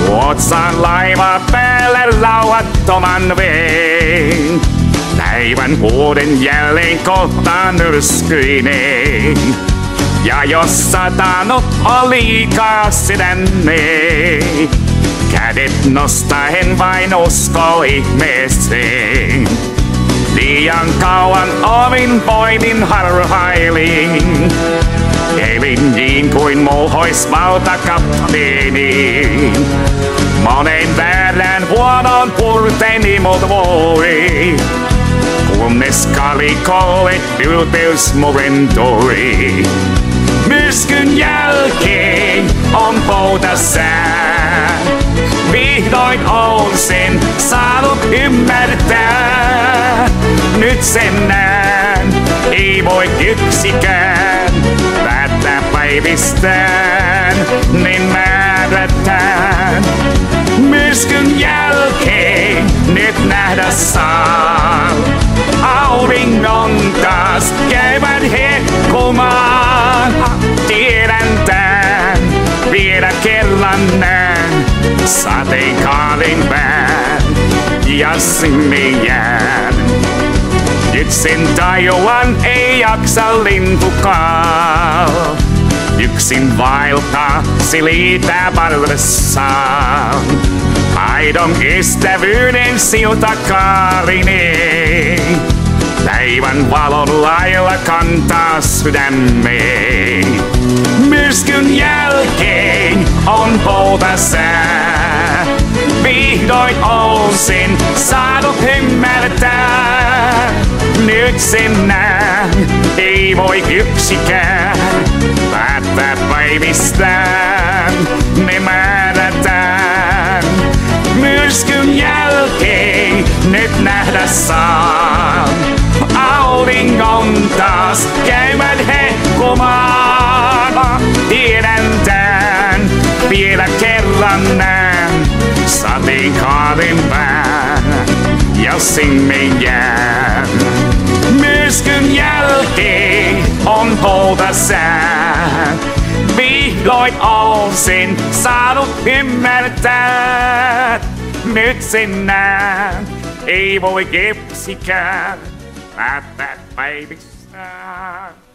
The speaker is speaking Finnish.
Ruotsan laiva päälle lauhattoman veen. Päivän vuoden jälleen kohtaan myrskyineen. Ja jos satanut on liikaa sydämeen, kädet nostaen vain usko ihmeeseen. Liian kauan omin voimin harhailin, elin niin kuin mulhois valtakapteeni. Monen väärän vuodon purteeni mut voi, kunnes kalikolle ylpeys murentui. Myrskyn jälkeen on poutasää, vihdoin on sen saanut ymmärtää. Nyt sen näen, ei voi yksikään päättää päivistään, niin määrätään. Myrskyn jälkeen nyt nähdä saan auringon taas käyvän hekkumaan. Tiedän tän, vielä kerran näen sateenkaaren pään ja sinne jään. Nyt sen tajuan ei jaksa lintukaan, yksin vaeltaa silitä parvessaan. Aidon kestävyyden siltakaarineen, päivän valon lailla kantaa sydämeen. Myrskyn jälkeen on poutasää, vihdoin on sen saanut ymmärtää. Nyt sen näen, ei voi yksikään päättää päivistään, ne määrätään. Myrskyn jälkeen nyt nähdä saan auringon taas käyvän hekkumaan. Tiedän tän, vielä kerran näen sateenkaaren pään ja sinne jään. Myrskyn jälkeen on poutasää, vihdoin on sen saanut ymmärtää. Nyt sen näen, ei voi yksikään päättää päivistään.